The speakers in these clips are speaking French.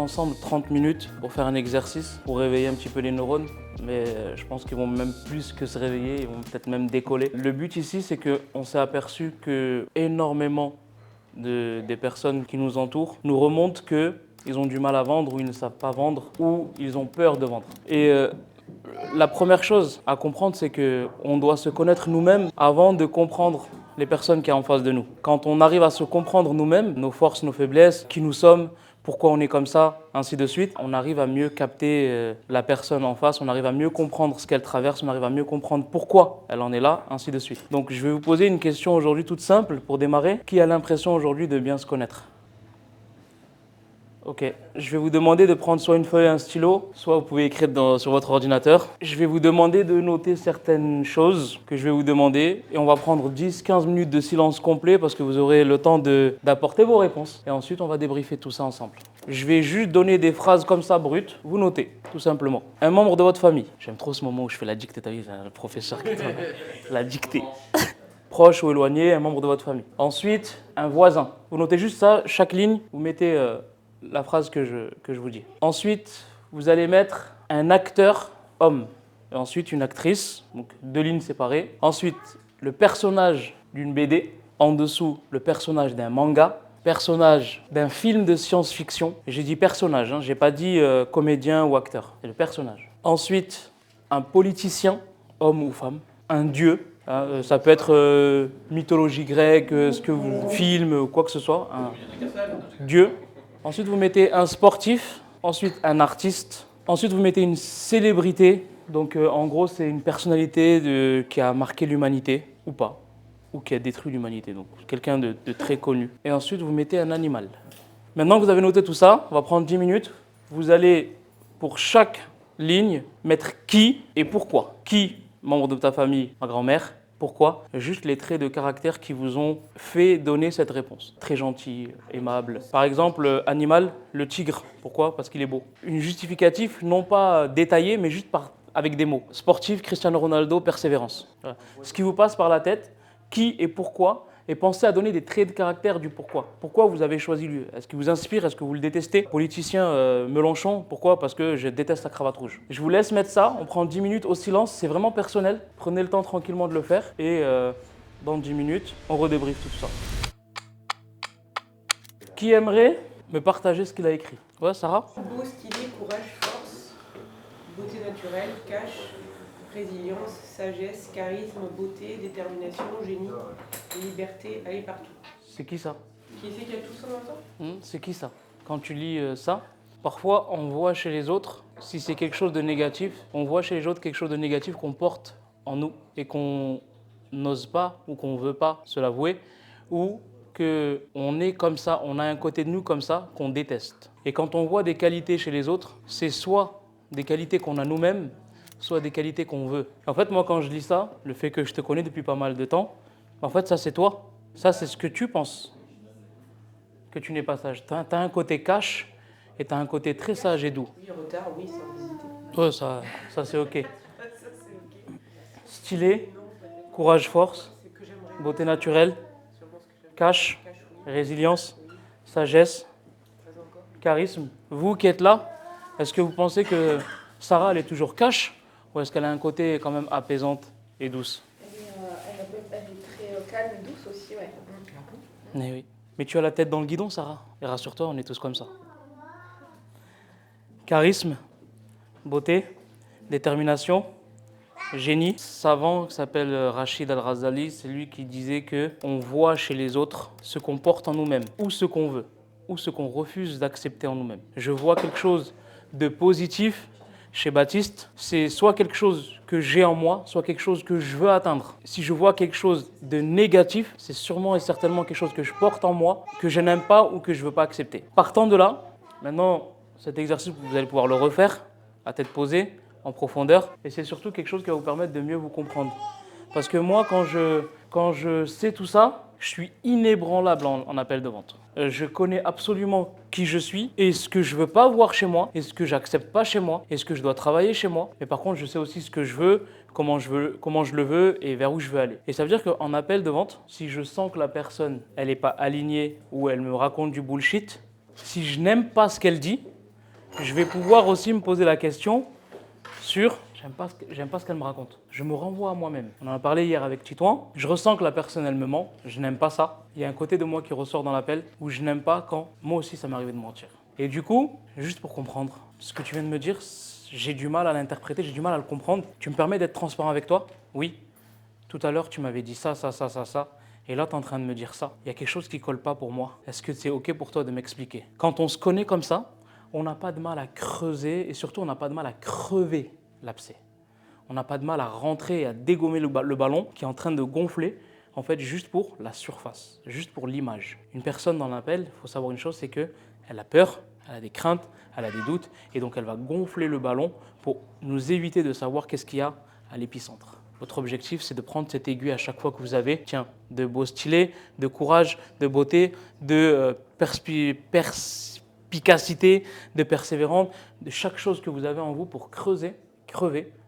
ensemble 30 minutes pour faire un exercice, pour réveiller un petit peu les neurones. Mais je pense qu'ils vont même plus que se réveiller, ils vont peut-être même décoller. Le but ici, c'est qu'on s'est aperçu que énormément des personnes qui nous entourent nous remontent qu'ils ont du mal à vendre ou ils ne savent pas vendre ou ils ont peur de vendre. Et la première chose à comprendre, c'est qu'on doit se connaître nous-mêmes avant de comprendre les personnes qui sont en face de nous. Quand on arrive à se comprendre nous-mêmes, nos forces, nos faiblesses, qui nous sommes, pourquoi on est comme ça, ainsi de suite, on arrive à mieux capter la personne en face, on arrive à mieux comprendre ce qu'elle traverse, on arrive à mieux comprendre pourquoi elle en est là, ainsi de suite. Donc je vais vous poser une question aujourd'hui toute simple pour démarrer. Qui a l'impression aujourd'hui de bien se connaître ? Ok, je vais vous demander de prendre soit une feuille et un stylo, soit vous pouvez écrire sur votre ordinateur. Je vais vous demander de noter certaines choses que je vais vous demander et on va prendre 10-15 minutes de silence complet parce que vous aurez le temps d'apporter vos réponses. Et ensuite, on va débriefer tout ça ensemble. Je vais juste donner des phrases comme ça brutes, vous notez, tout simplement. Un membre de votre famille. J'aime trop ce moment où je fais la dictée, t'as vu, le professeur qui la dictée. Proche ou éloigné, un membre de votre famille. Ensuite, un voisin. Vous notez juste ça, chaque ligne, vous mettez la phrase que je vous dis. Ensuite, vous allez mettre un acteur homme. Et ensuite, une actrice, donc 2 lignes séparées. Ensuite, le personnage d'une BD. En dessous, le personnage d'un manga. Personnage d'un film de science-fiction. J'ai dit personnage, hein, j'ai pas dit comédien ou acteur. C'est le personnage. Ensuite, un politicien, homme ou femme. Un dieu. Ça peut être mythologie grecque, ce que vous film ou quoi que ce soit. Un dieu. Ensuite, vous mettez un sportif. Ensuite, un artiste. Ensuite, vous mettez une célébrité. Donc, en gros, c'est une personnalité qui a marqué l'humanité ou pas, ou qui a détruit l'humanité. Donc, quelqu'un de très connu. Et ensuite, vous mettez un animal. Maintenant que vous avez noté tout ça, on va prendre 10 minutes. Vous allez, pour chaque ligne, mettre qui et pourquoi. Qui, membre de ta famille, ma grand-mère. Pourquoi ? Juste les traits de caractère qui vous ont fait donner cette réponse. Très gentil, aimable. Par exemple, animal, le tigre. Pourquoi ? Parce qu'il est beau. Une justificatif, non pas détaillé, mais juste avec des mots. Sportif, Cristiano Ronaldo, persévérance. Voilà. Ce qui vous passe par la tête, qui et pourquoi, et pensez à donner des traits de caractère du pourquoi. Pourquoi vous avez choisi lui ? Est-ce qu'il vous inspire ? Est-ce que vous le détestez ? Politicien Mélenchon, pourquoi ? Parce que je déteste la cravate rouge. Je vous laisse mettre ça, on prend 10 minutes au silence, c'est vraiment personnel. Prenez le temps tranquillement de le faire et dans 10 minutes, on redébriefe tout ça. Qui aimerait me partager ce qu'il a écrit ? Ouais, Sarah ? Beau, stylé, courage, force, beauté naturelle, cash, résilience, sagesse, charisme, beauté, détermination, génie, liberté, aller partout. C'est qui ça ? Qui c'est qui a tout ça dans le temps ? C'est qui ça ? Quand tu lis ça, parfois on voit chez les autres, si c'est quelque chose de négatif, on voit chez les autres quelque chose de négatif qu'on porte en nous et qu'on n'ose pas ou qu'on ne veut pas se l'avouer, ou qu'on est comme ça, on a un côté de nous comme ça qu'on déteste. Et quand on voit des qualités chez les autres, c'est soit des qualités qu'on a nous-mêmes, soit des qualités qu'on veut. En fait, moi, quand je lis ça, le fait que je te connais depuis pas mal de temps, en fait, ça, c'est toi. Ça, c'est ce que tu penses, que tu n'es pas sage. Tu as un côté cash et tu as un côté très sage et doux. Oui, retard, oui, sans visiter. Ouais, ça c'est OK. Stylé, courage, force, beauté naturelle, cash, résilience, sagesse, charisme. Vous qui êtes là, est-ce que vous pensez que Sarah, elle est toujours cash ou est-ce qu'elle a un côté quand même apaisante et douce ? Elle est très calme et douce aussi, ouais. Eh oui. Mais tu as la tête dans le guidon, Sarah. Et rassure-toi, on est tous comme ça. Charisme, beauté, détermination, génie. Savant qui s'appelle Rachid Al-Razali, c'est lui qui disait qu'on voit chez les autres ce qu'on porte en nous-mêmes, ou ce qu'on veut, ou ce qu'on refuse d'accepter en nous-mêmes. Je vois quelque chose de positif chez Baptiste, c'est soit quelque chose que j'ai en moi, soit quelque chose que je veux atteindre. Si je vois quelque chose de négatif, c'est sûrement et certainement quelque chose que je porte en moi, que je n'aime pas ou que je ne veux pas accepter. Partant de là, maintenant, cet exercice, vous allez pouvoir le refaire, à tête posée, en profondeur, et c'est surtout quelque chose qui va vous permettre de mieux vous comprendre. Parce que moi, quand je sais tout ça, je suis inébranlable en appel de vente. Je connais absolument qui je suis et ce que je veux pas voir chez moi et ce que j'accepte pas chez moi et ce que je dois travailler chez moi. Mais par contre, je sais aussi ce que je veux, comment je le veux et vers où je veux aller. Et ça veut dire qu'en appel de vente, si je sens que la personne, elle n'est pas alignée ou elle me raconte du bullshit, si je n'aime pas ce qu'elle dit, je vais pouvoir aussi me poser la question sur j'aime pas ce qu'elle me raconte. Je me renvoie à moi-même. On en a parlé hier avec Titouan. Je ressens que la personne, elle me ment. Je n'aime pas ça. Il y a un côté de moi qui ressort dans l'appel où je n'aime pas quand moi aussi ça m'est arrivé de mentir. Et du coup, juste pour comprendre, ce que tu viens de me dire, j'ai du mal à l'interpréter, j'ai du mal à le comprendre. Tu me permets d'être transparent avec toi? Oui. Tout à l'heure, tu m'avais dit ça. Et là, tu es en train de me dire ça. Il y a quelque chose qui ne colle pas pour moi. Est-ce que c'est OK pour toi de m'expliquer? Quand on se connaît comme ça, on n'a pas de mal à creuser et surtout, on n'a pas de mal à crever l'abcès. On n'a pas de mal à rentrer et à dégommer le ballon qui est en train de gonfler, en fait, juste pour la surface, juste pour l'image. Une personne dans l'appel, il faut savoir une chose, c'est qu'elle a peur, elle a des craintes, elle a des doutes, et donc elle va gonfler le ballon pour nous éviter de savoir qu'est-ce qu'il y a à l'épicentre. Votre objectif, c'est de prendre cette aiguille à chaque fois que vous avez, tiens, de beau stylé, de courage, de beauté, de perspicacité, de persévérance, de chaque chose que vous avez en vous pour crever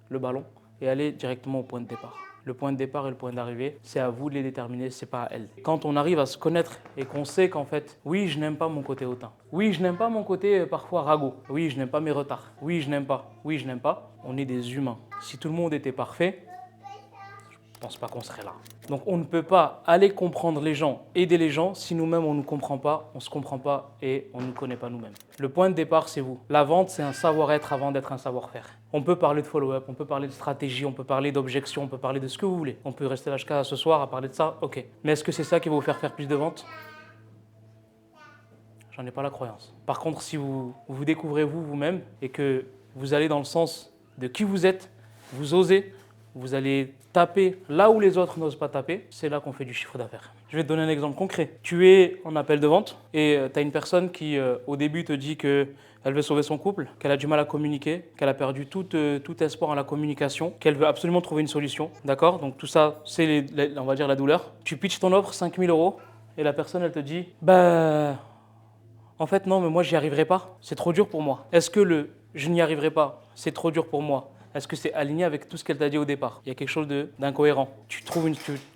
le ballon et aller directement au point de départ. Le point de départ et le point d'arrivée, c'est à vous de les déterminer, c'est pas à elle. Quand on arrive à se connaître et qu'on sait qu'en fait, oui, je n'aime pas mon côté hautain. Oui, je n'aime pas mon côté parfois ragot. Oui, je n'aime pas mes retards. Oui, je n'aime pas. Oui, je n'aime pas. On est des humains. Si tout le monde était parfait, je ne pense pas qu'on serait là. Donc on ne peut pas aller comprendre les gens, aider les gens, si nous-mêmes on ne comprend pas, on ne se comprend pas et on ne nous connaît pas nous-mêmes. Le point de départ, c'est vous. La vente, c'est un savoir-être avant d'être un savoir-faire. On peut parler de follow-up, on peut parler de stratégie, on peut parler d'objection, on peut parler de ce que vous voulez. On peut rester là jusqu'à ce soir à parler de ça, ok. Mais est-ce que c'est ça qui va vous faire plus de ventes? J'en ai pas la croyance. Par contre, si vous découvrez vous-même et que vous allez dans le sens de qui vous êtes, vous osez, vous allez taper là où les autres n'osent pas taper, c'est là qu'on fait du chiffre d'affaires. Je vais te donner un exemple concret. Tu es en appel de vente et tu as une personne qui, au début, te dit qu'elle veut sauver son couple, qu'elle a du mal à communiquer, qu'elle a perdu tout espoir en la communication, qu'elle veut absolument trouver une solution. D'accord? Donc tout ça, c'est, on va dire, la douleur. Tu pitches ton offre, 5 000 € et la personne, elle te dit « en fait, non, mais moi, j'y arriverai pas. C'est trop dur pour moi. » Est-ce que le « je n'y arriverai pas, c'est trop dur pour moi », est-ce que c'est aligné avec tout ce qu'elle t'a dit au départ? Il y a quelque chose d'incohérent. Tu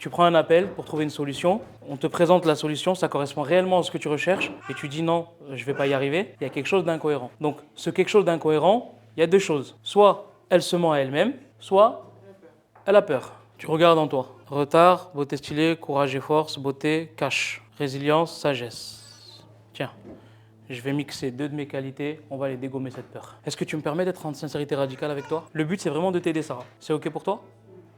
prends un appel pour trouver une solution, on te présente la solution, ça correspond réellement à ce que tu recherches, et tu dis non, je ne vais pas y arriver. Il y a quelque chose d'incohérent. Donc, ce quelque chose d'incohérent, il y a deux choses. Soit elle se ment à elle-même, soit elle a peur. Tu regardes en toi. Retard, beauté stylée, courage et force, beauté, cash, résilience, sagesse. Tiens. Je vais mixer deux de mes qualités, on va les dégommer cette peur. Est-ce que tu me permets d'être en sincérité radicale avec toi? Le but, c'est vraiment de t'aider, Sarah. C'est OK pour toi?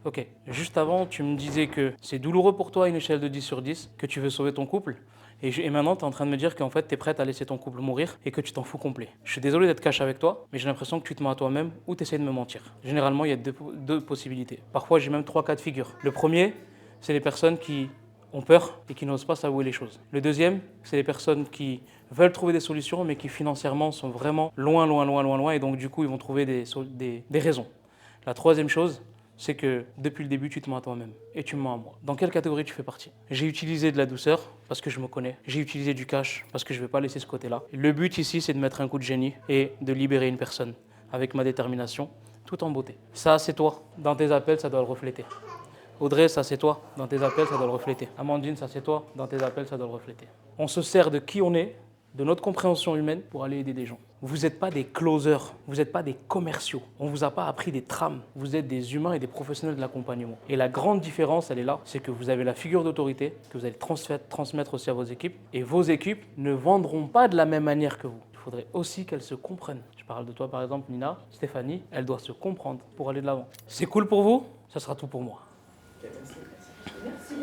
OK. Juste avant, tu me disais que c'est douloureux pour toi à une échelle de 10 sur 10, que tu veux sauver ton couple. Et maintenant, tu es en train de me dire qu'en fait, tu es prête à laisser ton couple mourir et que tu t'en fous complet. Je suis désolé d'être cash avec toi, mais j'ai l'impression que tu te mens à toi-même ou tu essaies de me mentir. Généralement, il y a deux possibilités. Parfois, j'ai même 3 cas de figure. Le premier, c'est les personnes qui ont peur et qui n'osent pas s'avouer les choses. Le deuxième, c'est les personnes qui veulent trouver des solutions, mais qui financièrement sont vraiment loin, et donc du coup, ils vont trouver des raisons. La troisième chose, c'est que depuis le début, tu te mens à toi-même et tu me mens à moi. Dans quelle catégorie tu fais partie? J'ai utilisé de la douceur parce que je me connais. J'ai utilisé du cash parce que je ne vais pas laisser ce côté-là. Le but ici, c'est de mettre un coup de génie et de libérer une personne avec ma détermination, tout en beauté. Ça, c'est toi. Dans tes appels, ça doit le refléter. Audrey, ça c'est toi, dans tes appels, ça doit le refléter. Amandine, ça c'est toi, dans tes appels, ça doit le refléter. On se sert de qui on est, de notre compréhension humaine pour aller aider des gens. Vous n'êtes pas des closers, vous n'êtes pas des commerciaux. On ne vous a pas appris des trames. Vous êtes des humains et des professionnels de l'accompagnement. Et la grande différence, elle est là, c'est que vous avez la figure d'autorité que vous allez transmettre aussi à vos équipes. Et vos équipes ne vendront pas de la même manière que vous. Il faudrait aussi qu'elles se comprennent. Je parle de toi par exemple, Nina, Stéphanie, elle doit se comprendre pour aller de l'avant. C'est cool pour vous? Ça sera tout pour moi. Merci.